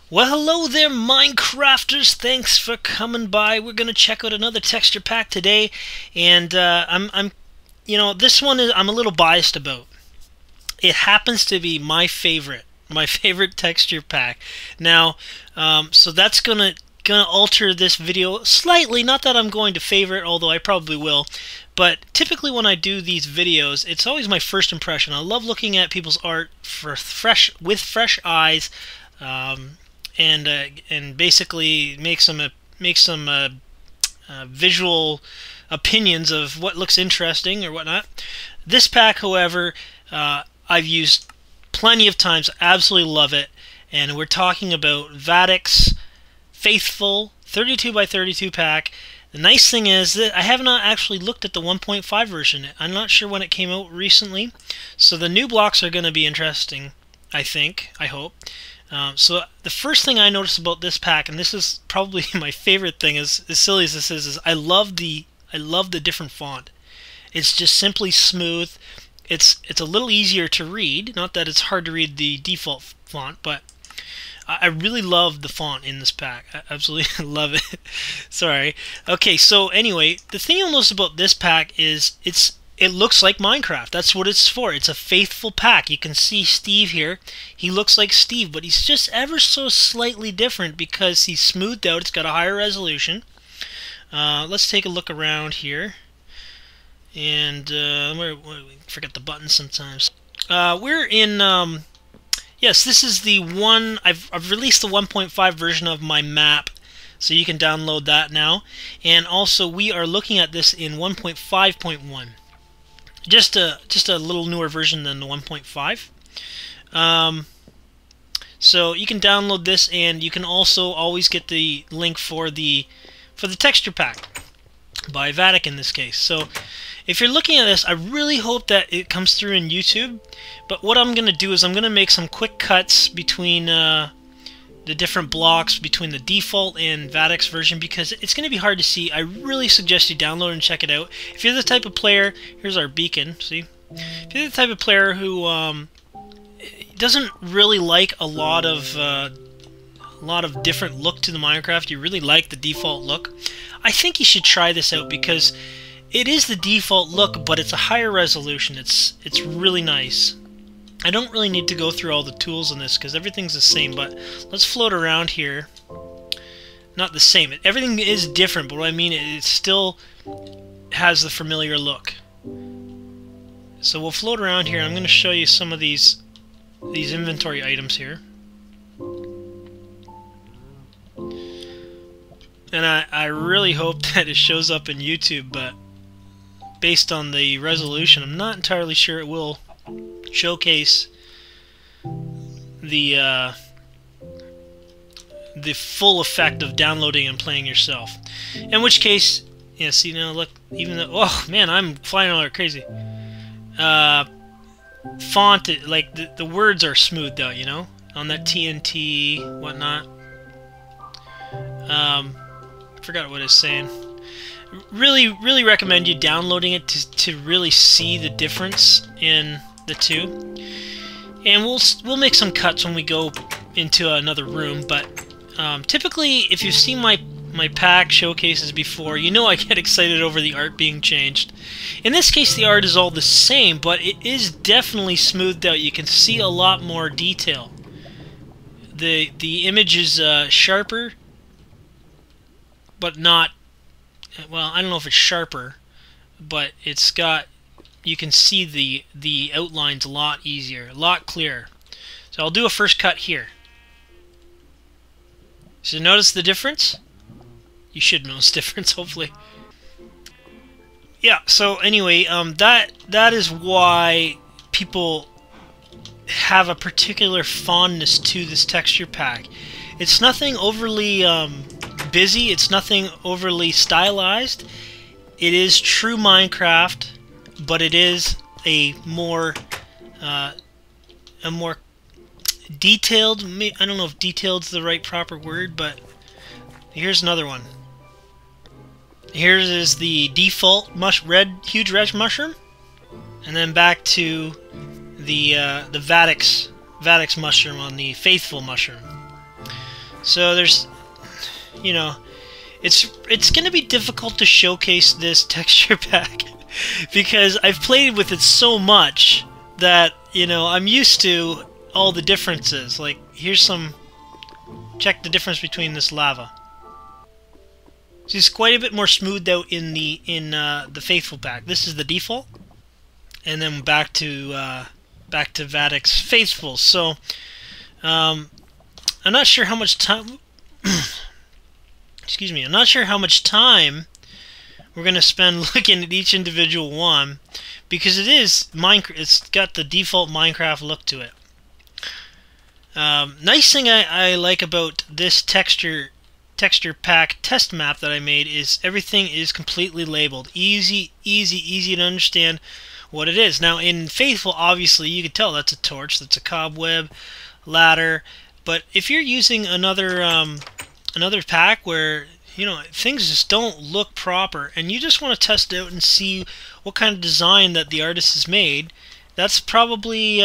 Well, hello there, Minecrafters. Thanks for coming by. We're gonna check out another texture pack today, and this one is I'm a little biased about. It happens to be my favorite texture pack. Now, so that's gonna alter this video slightly. Not that I'm going to favor it, although I probably will. But typically when I do these videos, it's always my first impression. I love looking at people's art with fresh eyes. And basically make some visual opinions of what looks interesting or whatnot. This pack, however, I've used plenty of times. Absolutely love it, and we're talking about Vattic's Faithful 32 by 32 pack. The nice thing is that I have not actually looked at the 1.5 version. I'm not sure when it came out recently, so the new blocks are going to be interesting. I hope. So the first thing I noticed about this pack, and this is probably my favorite thing, as silly as this is I love the different font. It's just simply smooth. It's a little easier to read. Not that it's hard to read the default font, but I really love the font in this pack. I absolutely love it. Sorry. Okay, so anyway, the thing you'll notice about this pack is it looks like Minecraft. That's what it's for. It's a faithful pack. You can see Steve here. He looks like Steve, but he's just ever so slightly different because he's smoothed out. It's got a higher resolution. Let's take a look around here. And we forget the buttons sometimes. We're in. Yes, this is the one. I've released the 1.5 version of my map, so you can download that now. And also, we are looking at this in 1.5.1. Just a little newer version than the 1.5. So you can download this, and you can also always get the link for the texture pack by Vattic in this case. So if you're looking at this, I really hope that it comes through in YouTube. But what I'm going to do is I'm going to make some quick cuts between the different blocks between the default and Vattic's version, because it's going to be hard to see. I really suggest you download and check it out. If you're the type of player, here's our beacon, see? If you're the type of player who doesn't really like a lot of different look to the Minecraft, you really like the default look, I think you should try this out, because it is the default look, but it's a higher resolution. It's really nice. I don't really need to go through all the tools in this because everything's the same, but let's float around here. Not the same. Everything is different, but what I mean, it still has the familiar look. So we'll float around here. I'm going to show you some of these inventory items here. And I really hope that it shows up in YouTube, but based on the resolution, I'm not entirely sure it will showcase the full effect of downloading and playing yourself. In which case, yeah, see now, look, even though, oh man, I'm flying all crazy. Font, like the words are smoothed out, you know, on that TNT whatnot. Forgot what it's saying. Really recommend you downloading it to really see the difference in the two. And we'll make some cuts when we go into another room, but typically if you've seen my pack showcases before, you know I get excited over the art being changed. In this case the art is all the same, but it is definitely smoothed out. You can see a lot more detail. The image is sharper, but not, well, I don't know if it's sharper, but it's got, you can see the outlines a lot easier, a lot clearer. So I'll do a first cut here. So notice the difference? You should notice the difference, hopefully. Yeah, so anyway, that is why people have a particular fondness to this texture pack. It's nothing overly busy, it's nothing overly stylized. It is true Minecraft, but it is a more detailed, I don't know if detailed's the right proper word, but here's another one. Here's is the default huge red mushroom, and then back to the Vattic's mushroom on the faithful mushroom. So there's, you know, it's going to be difficult to showcase this texture pack because I've played with it so much that, you know, I'm used to all the differences. Like, here's some, check the difference between this lava. It's quite a bit more smoothed out in the Faithful pack. This is the default, and then back to Vattic's Faithful. So I'm not sure how much time. Excuse me. I'm not sure how much time we're gonna spend looking at each individual one, because it is Minecraft. It's got the default Minecraft look to it. Nice thing I like about this texture pack test map that I made is everything is completely labeled. Easy to understand what it is. Now in Faithful, obviously you can tell that's a torch, that's a cobweb, ladder. But if you're using another pack where, you know, things just don't look proper and you just want to test it out and see what kind of design that the artist has made, that's probably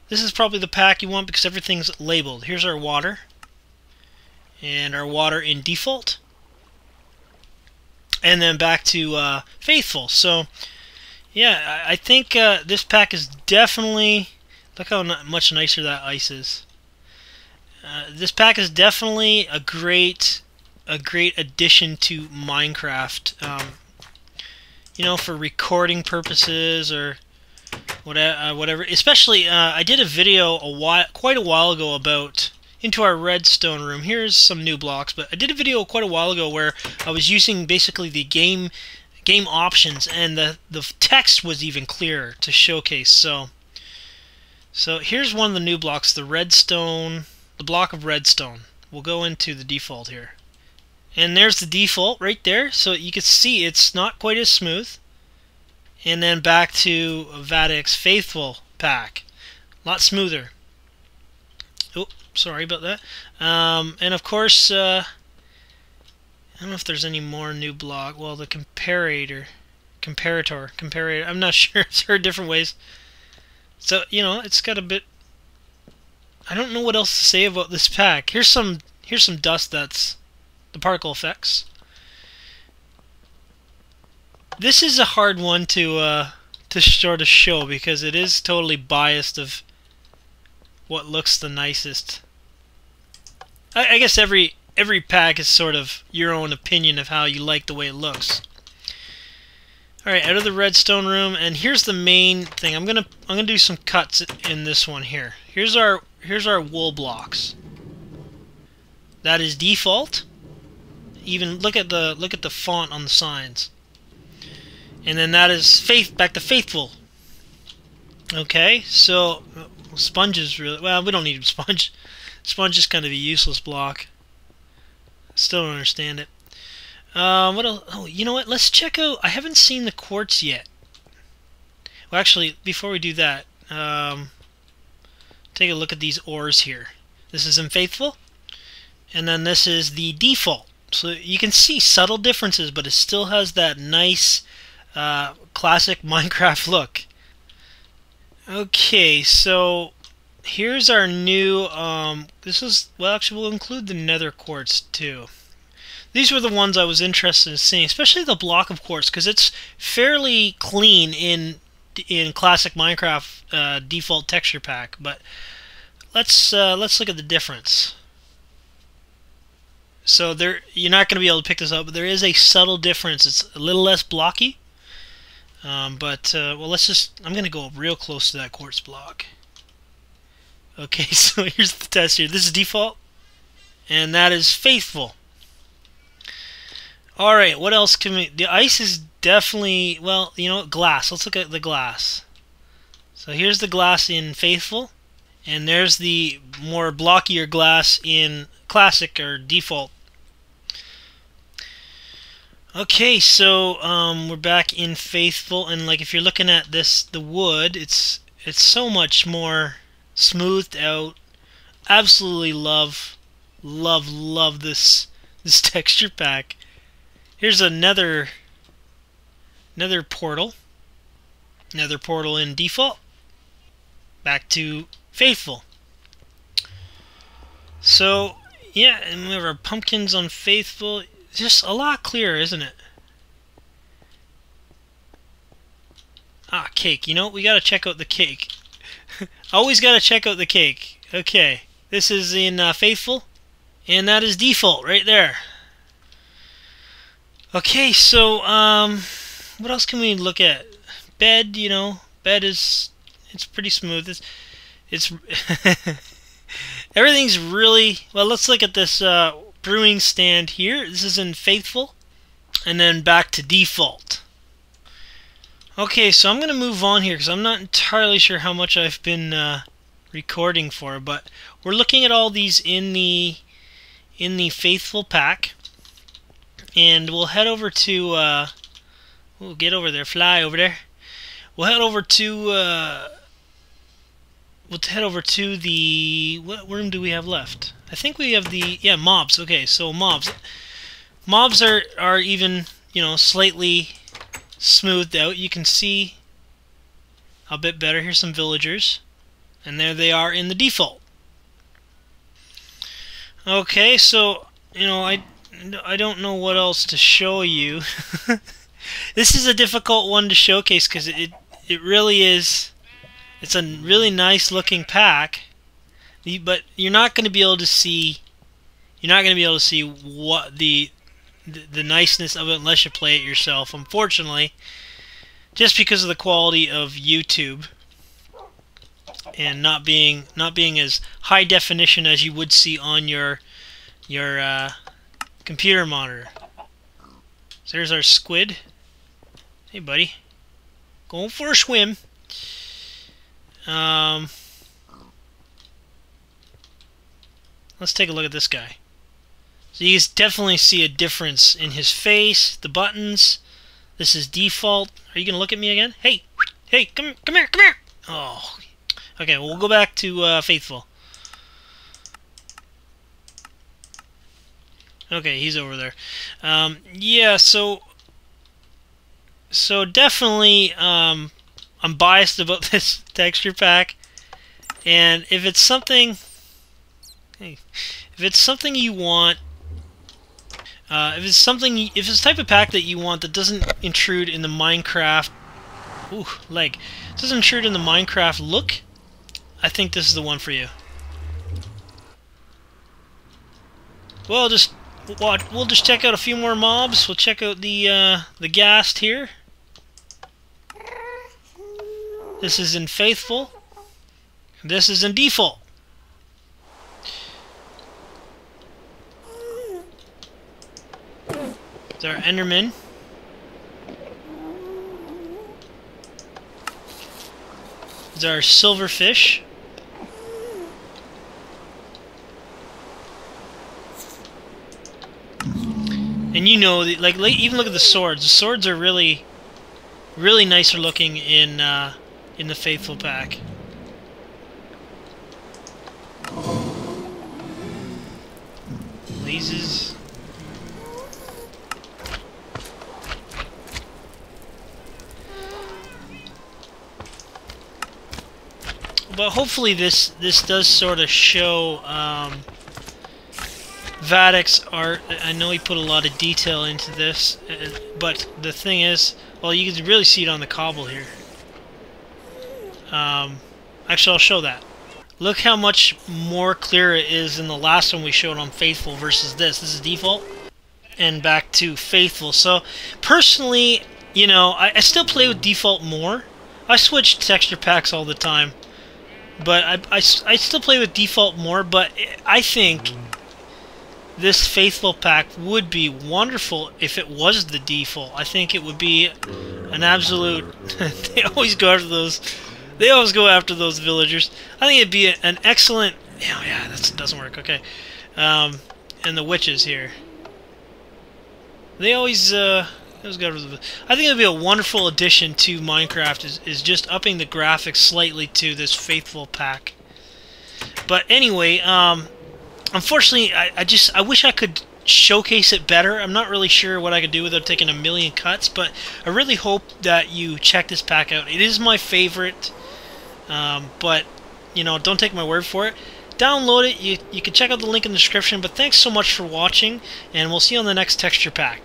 this is probably the pack you want, because everything's labeled. Here's our water. And our water in default, and then back to Faithful. So yeah, I think this pack is definitely, look how much nicer that ice is. This pack is definitely a great addition to Minecraft. You know, for recording purposes or whatever. Especially, I did a video quite a while ago about into our redstone room. Here's some new blocks, but I did a video quite a while ago where I was using basically the game options, and the text was even clearer to showcase. So here's one of the new blocks, the redstone, the block of redstone. We'll go into the default here, and there's the default right there. So you can see it's not quite as smooth. And then back to Vattic's Faithful pack, a lot smoother. Oh, sorry about that. And of course, I don't know if there's any more new block. Well, the comparator. I'm not sure. It's heard different ways. So, you know, it's got a bit. I don't know what else to say about this pack. Here's some dust. That's the particle effects. This is a hard one to sort of show, because it is totally biased of what looks the nicest. I guess every pack is sort of your own opinion of how you like the way it looks. Alright, out of the redstone room, and here's the main thing. I'm gonna do some cuts in this one here. Here's our wool blocks. That is default. Even look at the font on the signs. And then that is back to Faithful. Okay, so sponges really, well, we don't need a sponge. Sponge is kind of a useless block. Still don't understand it. What else? Oh, you know what? Let's check out. I haven't seen the quartz yet. Well, actually, before we do that, take a look at these ores here. This is in Faithful, and then this is the default. So you can see subtle differences, but it still has that nice classic Minecraft look. Okay, so here's our new, this is, well, actually we'll include the nether quartz too. These were the ones I was interested in seeing, especially the block of quartz, because it's fairly clean in classic Minecraft default texture pack. But let's look at the difference. So you're not going to be able to pick this up, but there is a subtle difference. It's a little less blocky. Well, I'm going to go real close to that quartz block. Okay, so here's the test here. This is default, and that is Faithful. Alright, what else can we... The ice is definitely... Well, you know, glass. Let's look at the glass. So here's the glass in Faithful, and there's the more blockier glass in Classic or Default. Okay, so we're back in Faithful, and like if you're looking at this, the wood, it's so much more smoothed out. Absolutely love this texture pack. Here's a nether portal. Nether portal in Default. Back to Faithful. So Yeah, and we have our pumpkins on Faithful. Just a lot clearer, isn't it? Ah, cake. You know, we gotta check out the cake. Always gotta check out the cake. Okay, this is in Faithful, and that is default right there. Okay, so what else can we look at? Bed, you know, bed is it's pretty smooth. It's everything's really well. Let's look at this brewing stand here. This is in Faithful, and then back to default. Okay, so I'm gonna move on here because I'm not entirely sure how much I've been recording for, but we're looking at all these in the Faithful pack, and we'll head over to we'll get over there, fly over there. We'll head over to the what room do we have left? I think we have the mobs. Okay, so mobs are even, you know, slightly smoothed out. You can see a bit better. Here's some villagers, and there they are in the default. Okay, so you know, I don't know what else to show you. This is a difficult one to showcase because it really is. It's a really nice looking pack, but you're not going to be able to see. You're not going to be able to see what the niceness of it unless you play it yourself. Unfortunately, just because of the quality of YouTube and not being as high definition as you would see on your computer monitor. So there's our squid. Hey, buddy, going for a swim. Let's take a look at this guy. So you definitely see a difference in his face, the buttons. This is default. Are you gonna look at me again? Hey, hey, come here, come here. Oh, okay. Well, we'll go back to Faithful. Okay, he's over there. Yeah, so definitely, I'm biased about this texture pack, and if it's something, hey, if it's something you want, if it's the type of pack that you want that doesn't intrude in the Minecraft, doesn't intrude in the Minecraft look, I think this is the one for you. Well, we'll just check out a few more mobs. We'll check out the ghast here. This is in Faithful. This is in default. There's our Enderman. There's our silverfish. And you know, like even look at the swords. The swords are really nicer looking in the Faithful pack. Blazes. But hopefully this does sort of show Vattic's art. I know he put a lot of detail into this, but the thing is, well, you can really see it on the cobble here. Actually, I'll show that. Look how much more clear it is than the last one we showed on Faithful versus this. This is default, and back to Faithful. So, personally, you know, I still play with default more. I switch texture packs all the time, but I still play with default more. But I think this Faithful pack would be wonderful if it was the default. I think it would be an absolute. They always go after those. They always go after those villagers. I think it'd be an excellent. Oh yeah, that doesn't work. Okay, and the witches here. They always go after the. I think it'd be a wonderful addition to Minecraft. Is just upping the graphics slightly to this Faithful pack. But anyway, unfortunately, I wish I could showcase it better. I'm not really sure what I could do without taking a million cuts, but I really hope that you check this pack out. It is my favorite, but you know, don't take my word for it. download it. You can check out the link in the description. But thanks so much for watching, and we'll see you on the next texture pack.